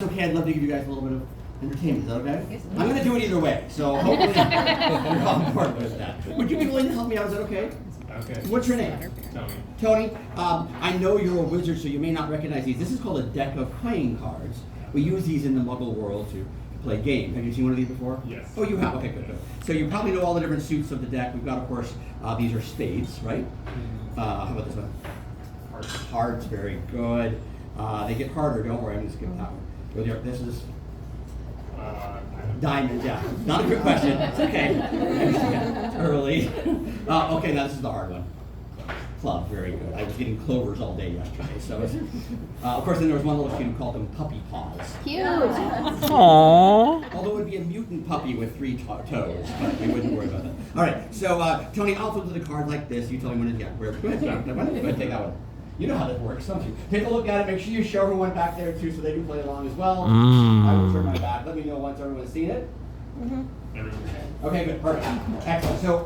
Okay, I'd love to give you guys a little bit of entertainment. Is that okay? Yes. I'm going to do it either way, so hopefully you're on board with that. Would you be willing to help me out? Is that okay? Okay. What's your name? Tony. Tony. I know you're a wizard, so you may not recognize these. This is called a deck of playing cards. We use these in the Muggle world to play games. Have you seen one of these before? Yes. Oh, you have? Okay, good. So you probably know all the different suits of the deck. We've got, of course, these are spades, right? How about this one? Hearts. Hearts, very good. They get harder, don't worry, I'm going to skip that one. Go there. This is diamond, yeah. Not a good question. It's okay. It's early. Okay, now this is the hard one. Club, very good. I was getting clovers all day yesterday. So, of course, then there was one little kid who called them puppy paws. Cute. Aww. Although it would be a mutant puppy with 3 toes, but we wouldn't worry about that. All right, so Tony, I'll flip to the card like this. You tell me when it's, yeah, go ahead, go ahead, take that one. You know how this works, don't you? Take a look at it. Make sure you show everyone back there too, so they can play along as well. I will turn my back. Let me know once everyone's seen it. Okay, good, perfect, excellent. So,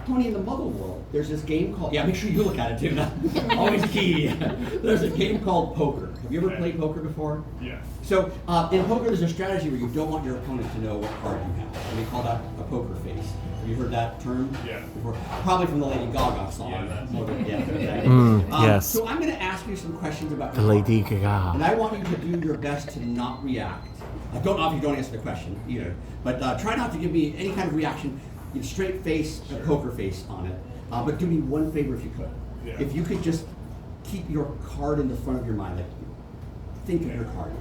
Tony, in the Muggle world, there's this game called. Yeah, make sure you look at it too. That's always key. There's a game called poker. Have you ever played poker before? Yeah. So, in poker, there's a strategy where you don't want your opponent to know what card you have. And we call that a poker face. Have you heard that term? Yeah. Before? Probably from the Lady Gaga song. Yeah, that's Yeah. Yes. So I'm going to ask you some questions about The Lady Gaga. and I want you to do your best to not react. I don't know if you don't answer the question either, but try not to give me any kind of reaction. Straight face, a poker face on it. But do me one favor if you could. Yeah. If you could just keep your card in the front of your mind, like think of your card.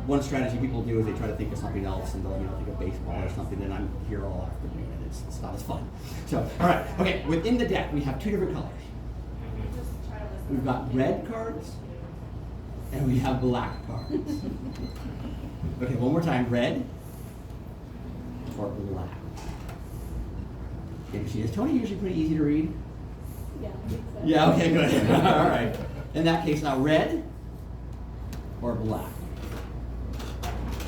One strategy people do is they try to think of something else and they'll think of baseball or something. Then I'm here all afternoon and it's not as fun. So, all right, okay. Within the deck, we have 2 different colors. We've got red cards and we have black cards. Okay, one more time. Red or black. Can you see this? Tony usually pretty easy to read. Yeah. Yeah. Okay. Good. All right. In that case, now red or black.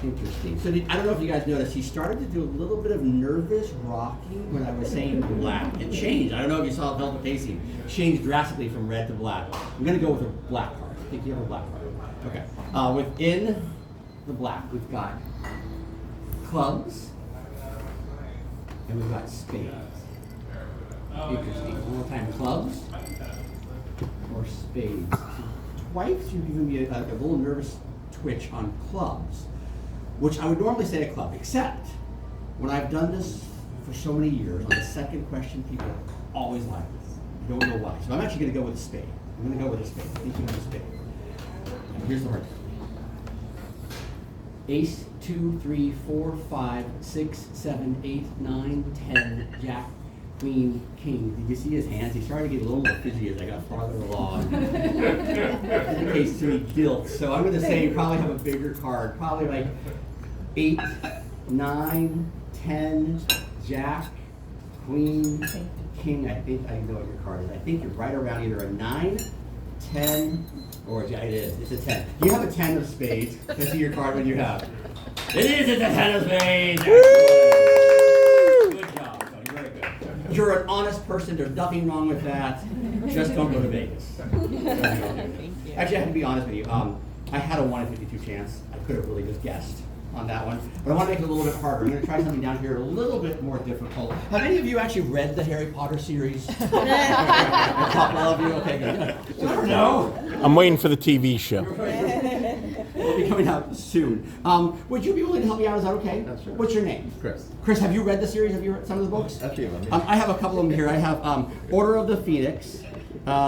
Interesting. So I don't know if you guys noticed, he started to do a little bit of nervous rocking when I was saying black. It changed. I don't know if you saw Velvet Pacing. Changed drastically from red to black. I'm going to go with a black card. I think you have a black card. Okay. Within the black, we've got clubs and we've got spades. Interesting. One more time. Clubs or spades. Twice you've given me a little nervous twitch on clubs, which I would normally say a club, except when I've done this for so many years, on the second question, people always lie. I don't know why. So I'm actually going to go with a spade. I'm going to go with a spade. I think you have a spade. Now, here's the hard thing. Ace, 2, 3, 4, 5, 6, 7, 8, 9, 10, Jack, Queen, King. Did you see his hands? He started to get a little more fidgety as I got farther along. In case to me guilt. So I'm going to say you probably have a bigger card. Probably like 8, 9, 10, Jack, Queen, King. I think I know what your card is. I think you're right around either a 9, 10, or it is. It's a 10. You have a 10 of spades. Let's see your card when you have. It is. It's a 10 of spades. Good job, Tony. Very good. You're an honest person. There's nothing wrong with that. Just don't go to Vegas. Actually, I have to be honest with you. I had a 1 in 52 chance. I could have really just guessed on that one. But I want to make it a little bit harder. I'm going to try something down here a little bit more difficult. Have any of you actually read the Harry Potter series? A couple of you? Okay, good. No. I'm waiting for the TV show. It'll be coming out soon. Would you be willing to help me out? Is that okay? That's sure. What's your name? Chris. Chris, have you read the series? Have you read some of the books? A few of them. I have a couple of them here. I have Order of the Phoenix.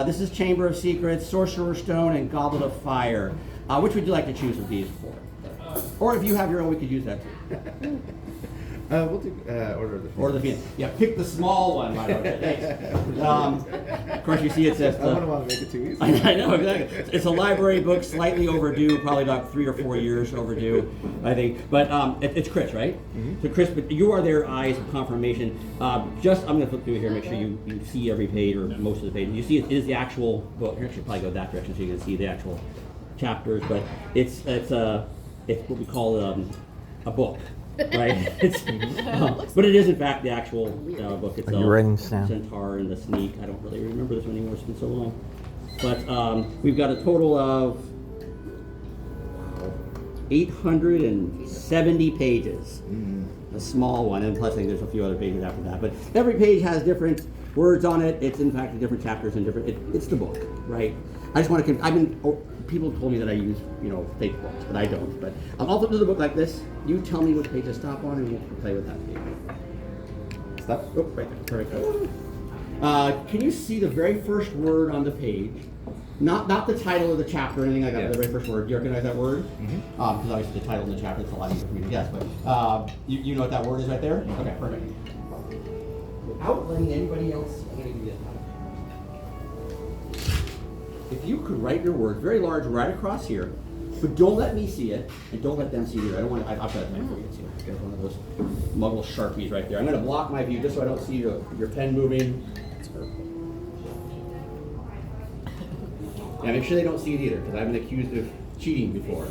This is Chamber of Secrets, Sorcerer's Stone, and Goblet of Fire. Which would you like to choose of these 4? Or if you have your own, we could use that too. We'll do Order of the Phoenix. Order of the Phoenix. Yeah, pick the small one, by the way. Thanks. Of course, you see it says. I wouldn't want to make it too easy. I know, exactly. It's a library book, slightly overdue, probably about 3 or 4 years overdue, I think. But it's Chris, right? Mm-hmm. So Chris, but you are their eyes of confirmation. I'm going to flip through here, make sure you see every page or most of the page. You see it is the actual book. Here, I should probably go that direction so you can see the actual chapters. But it's what we call a book. Right, but it is in fact the actual book itself. Are you writing this down? Centaur and the Sneak. I don't really remember this one anymore. It's been so long. But we've got a total of 870 pages. A small one, and plus I think there's a few other pages after that. But every page has different words on it. It's in fact different chapters and different. It's the book, right? I just want to. People told me that I use fake books, but I don't. But I'll flip to the book like this. You tell me which page to stop on, and we'll play with that page. Stop. Oh, right there. Perfect. Can you see the very first word on the page? Not the title of the chapter or anything like that. Yeah. The very first word. Do you recognize that word? Because obviously the title of the chapter is a lot easier for me to guess. But you know what that word is right there? Okay, perfect. Without letting anybody else see, I'm going to give you this. If you could write your word very large right across here, but don't let me see it, and don't let them see it either. I don't want to. I'll try to for you too. Get one of those muggle sharpies right there. I'm going to block my view just so I don't see your pen moving. Yeah, make sure they don't see it either, because I've been accused of cheating before.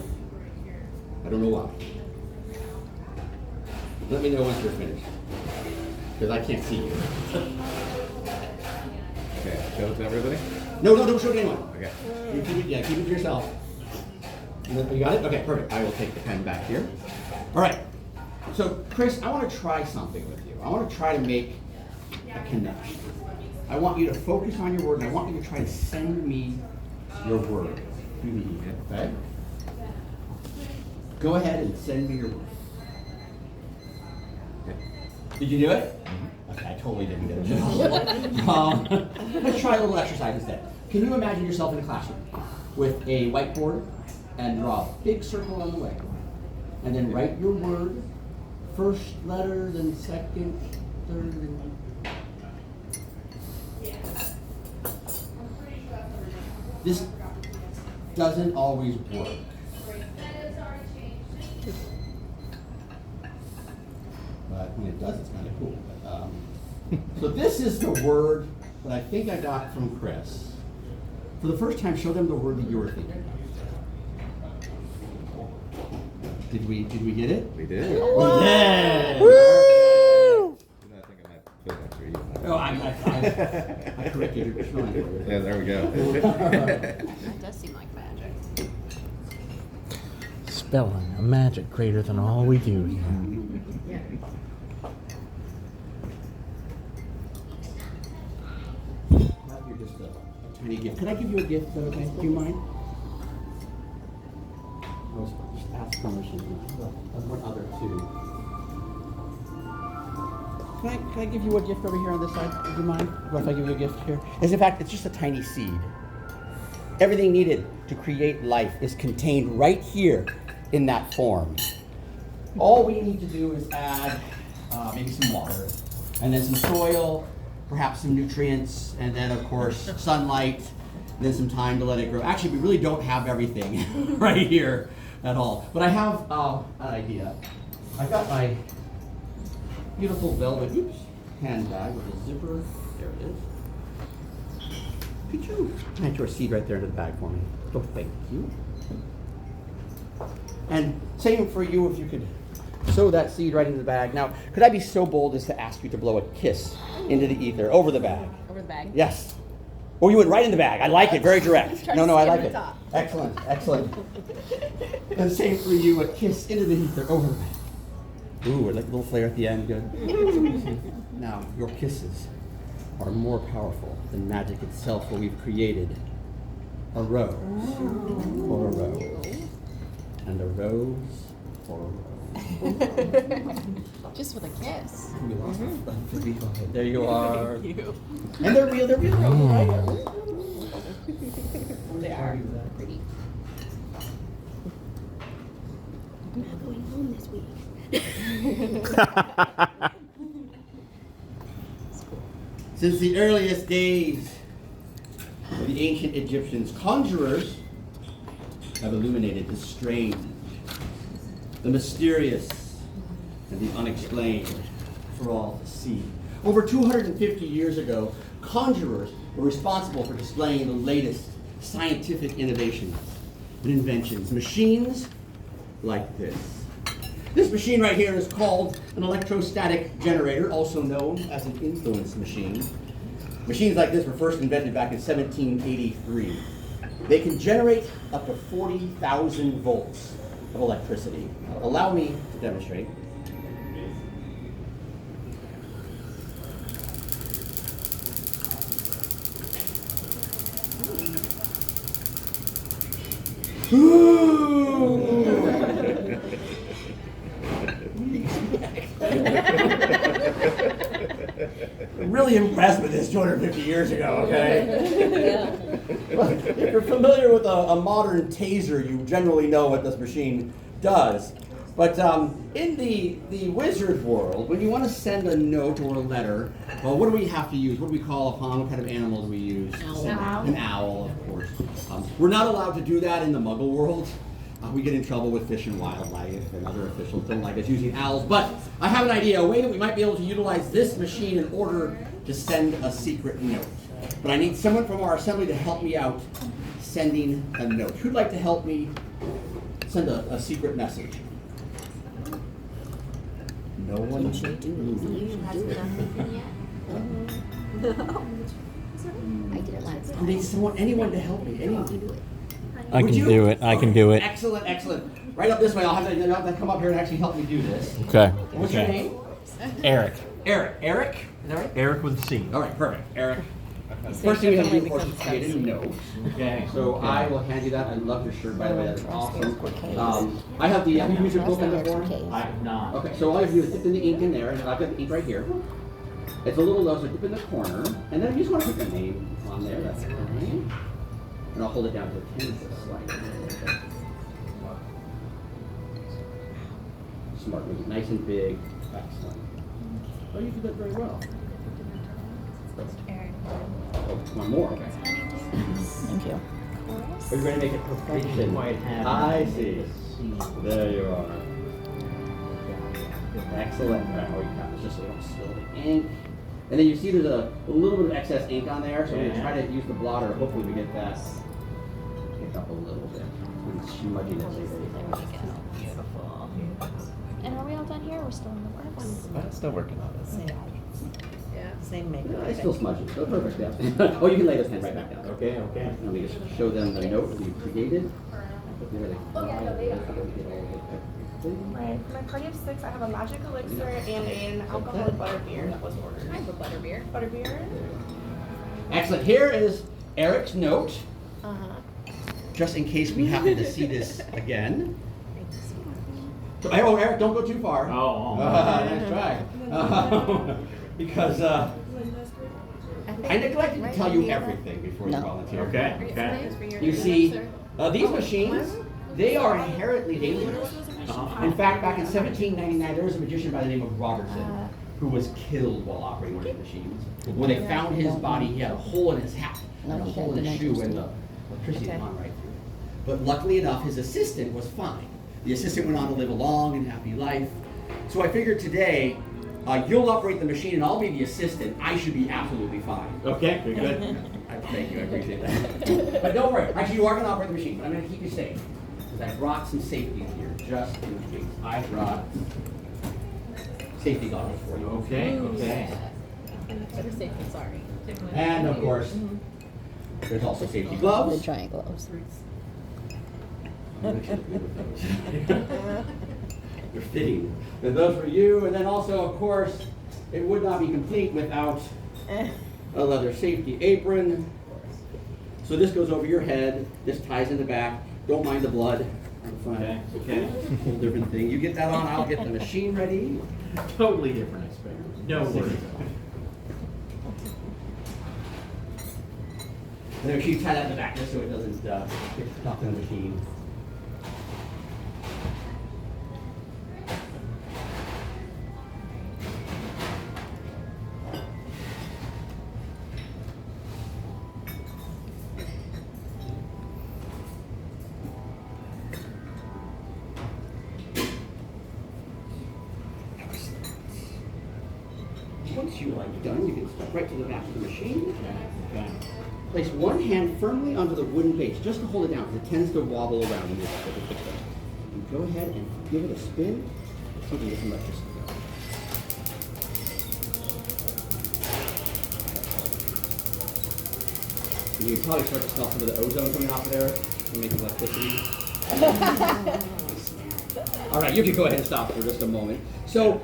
I don't know why. Let me know once you're finished, because I can't see you. Okay, show it to everybody. No, don't show it to anyone. Okay. You keep it to yourself. You got it? Okay, perfect. I will take the pen back here. All right. So, Chris, I want to try something with you. I want to try to make a connection. I want you to focus on your word, and I want you to try to send me your word. Okay? Go ahead and send me your word. Did you do it? Okay, I totally didn't get it. Let's try a little exercise instead. Can you imagine yourself in a classroom with a whiteboard and draw a big circle on the way? And then write your word, first letter, then second, third, and this doesn't always work. But when it does, it's kind of cool. But, so this is the word that I think I got from Chris. For the first time, show them the word that you were thinking. Did we get it? We did. Yeah. Woo! I think I might put that for you. Oh, I corrected your spelling. Yeah, there we go. That does seem like magic. Spelling, a magic greater than all we do here. You're just a tiny gift. Could I give you a gift? Is that okay? Do you mind? I was just ask permission. There's one other too. Can I give you a gift over here on this side? Do you mind? What if I give you a gift here? As in fact, it's just a tiny seed. Everything needed to create life is contained right here in that form. All we need to do is add maybe some water, and then some soil, perhaps some nutrients, and then of course sunlight, and then some time to let it grow. Actually, we really don't have everything right here at all. But I have an idea. I've got my beautiful velvet handbag with a zipper. There it is. Could you plant your seed right there into the bag for me? Oh, thank you. And same for you, if you could sow that seed right into the bag. Now, could I be so bold as to ask you to blow a kiss into the ether over the bag? Over the bag. Yes. Oh, you went right in the bag. I like it. Very direct. Try No, to I skip like the it. top. Excellent. Excellent. And same for you, a kiss into the ether over the bag. Ooh, I like a little flare at the end. Good. Now, your kisses are more powerful than magic itself, for we've created a rose for a rose, and a rose for a rose. Just with a kiss. We lost There you are. Thank you. And they're real roses, right? They are pretty. I'm not going home this week. Since the earliest days of the ancient Egyptians, conjurers have illuminated the strange, the mysterious, and the unexplained for all to see. Over 250 years ago, conjurers were responsible for displaying the latest scientific innovations and inventions. Machines like this. This machine right here is called an electrostatic generator, also known as an influence machine. Machines like this were first invented back in 1783. They can generate up to 40,000 volts of electricity. Allow me to demonstrate. I'm really impressed with this 250 years ago, okay? If you're familiar with a modern taser, you generally know what this machine does. But in the wizard world, when you want to send a note or a letter, well, what do we have to use? What do we call upon? What kind of animal do we use? Owl. An owl, of course. We're not allowed to do that in the Muggle world. We get in trouble with Fish and Wildlife, and other officials don't like us using owls. But I have an idea, a way that we might be able to utilize this machine in order to send a secret note. But I need someone from our assembly to help me out sending a note. Who'd like to help me send a secret message? No one? You should do it. Hasn't done anything yet? I did it last I time. need anyone to help me. Anyone. You do it. I Would can you? do it. I can do it. Excellent, excellent. Right up this way. I'll have to come up here and actually help me do this. Okay. What's your name? Eric. Eric. Eric? Is that right? Eric with a C. All right, perfect. Eric. First thing we have to do, of course, is create a note. Okay. So I will hand you that. I love your shirt, by the way. That's awesome. I have the. Have you used your book in before? I have not. Okay. So all you have to do is dip in the ink in there, and I've got the ink right here. It's a little low, so dip in the corner, and then you just want to put your name on there. That's fine. And I'll hold it down to the 10 slide. Smart, make it nice and big. Excellent. Oh, you did that very well. Oh, one more. Okay. Thank you. Are you ready to make it perfection? I see. There you are. Excellent. All right, oh, you got this just so you don't spill the ink. And then you see there's a little bit of excess ink on there, so we're going to try to use the blotter. Hopefully we get that picked up a little bit. And smudging it later. Beautiful. And are we all done here? We're still in the works. I'm still working on it. Same makeup. I still smudge it. So perfect, yeah. Oh, you can lay this pen right back down. Okay, okay. Let me just show them the note we created. Right. For my party of 6, I have a magic elixir and an alcoholic butterbeer that was ordered. I have a butterbeer. Butterbeer. Excellent. Here is Eric's note, Uh-huh. just in case we happen to see this again. So, oh, Eric, don't go too far. Nice try. Because I neglected to tell you everything before you volunteered. Okay. You see, these machines, they are inherently dangerous. In fact, back in 1799, there was a magician by the name of Robertson who was killed while operating one of these machines. When they found his body, he had a hole in his hat and a hole in his shoe, and the electricity had gone right through. But luckily enough, his assistant was fine. The assistant went on to live a long and happy life. So I figured today, you'll operate the machine and I'll be the assistant. I should be absolutely fine. Okay, good. Thank you, I appreciate that. But don't worry, actually you are going to operate the machine, but I'm going to keep you safe. Because I brought some safety here, just in case. I brought safety goggles for you. Okay, okay. Better safe than sorry. And of course, there's also safety gloves. The triangle gloves. They're fitting. And those for you, and then also, of course, it would not be complete without a leather safety apron. So this goes over your head. This ties in the back. Don't mind the blood. Okay. Okay. Whole different thing. You get that on. I'll get the machine ready. Totally different experience. No worries. And then you tie that in the back just so it doesn't get stuck in the machine. Once you are done, you can step right to the back of the machine. Place one hand firmly onto the wooden base, just to hold it down, because it tends to wobble around when you fix it. You go ahead and give it a spin. See if you get some electricity going. And you can probably start to smell some of the ozone coming off of there to make electricity. All right, you can go ahead and stop for just a moment. So,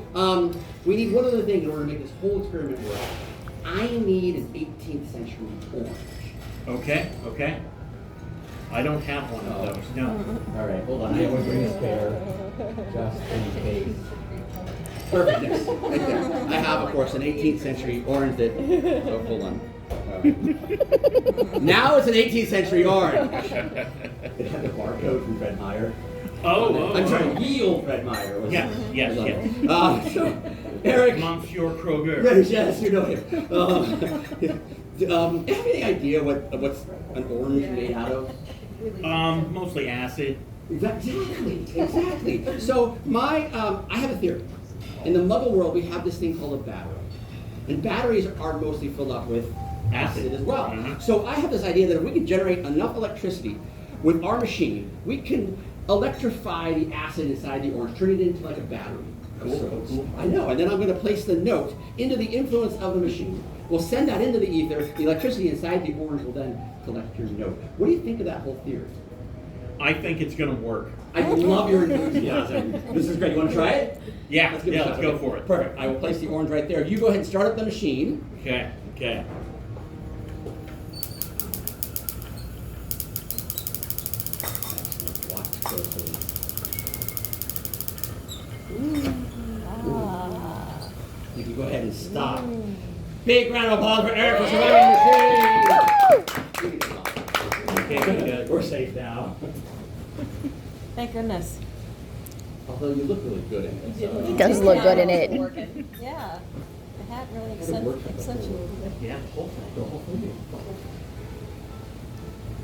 we need one other thing in order to make this whole experiment work. I need an 18th century orange. Okay, okay. I don't have one of those, no. All right, hold on. I always bring a spare, just in case. Perfect. Yes. Right there. I have, of course, an 18th century orange that. Oh, hold on. All right. Now it's an 18th century orange. It had the barcode from Fred Meyer. I'm sorry, Yield Fred Meyer. Was Yes, yes, Hold yes. on. So, Eric. Monsieur Kroger. Yes, you know him. Do you have any idea what's an orange made out of? Mostly acid. Exactly. So I have a theory. In the Muggle world, we have this thing called a battery, and batteries are mostly filled up with acid as well. Mhm. So I have this idea that if we can generate enough electricity with our machine, we can electrify the acid inside the orange, turn it into like a battery. Cool. I know, and then I'm going to place the note into the influence of the machine. We'll send that into the ether. The electricity inside the orange will then collect your note. What do you think of that whole theory? I think it's gonna work. I love your enthusiasm. This is great. You want to try it? Yeah, give it a shot. let's go for it. Perfect. I will place the orange right there. You go ahead and start up the machine. Okay, okay. Watch closely. You can go ahead and stop. Big round of applause for Eric for surviving the machine. Okay, good. We're safe now. Thank goodness. Although you look really good in it. So. He does look good in it. Yeah. The hat really Accentuated accentuated it. Yeah, the whole thing. The whole thing.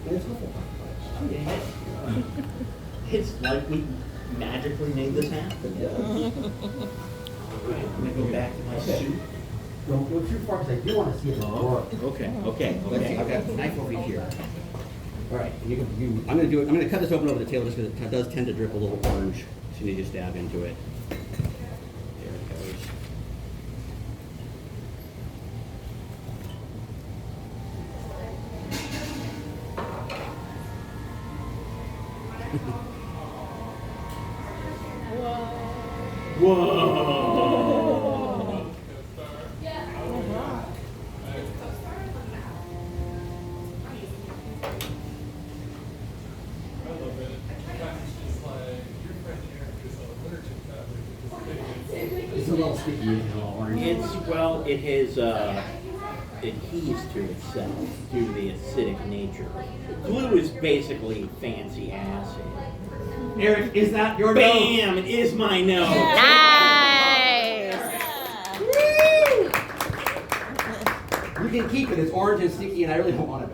And it's helpful. It's like we magically made this happen. Yeah. Alright, I'm gonna go back to my suit. Don't go too far because I do want to see it work. Okay. I've got a knife over here. All right, I'm going to cut this open over the tail just because it does tend to drip a little orange. So you need to stab into it. There it goes. Whoa! It's a little sticky, isn't it, a little orange? It has adheres to itself due to the acidic nature. Glue is basically fancy acid. Eric, is that your note? Bam! It is my nose. Nice! You can keep it. It's orange and sticky, and I really don't want it back.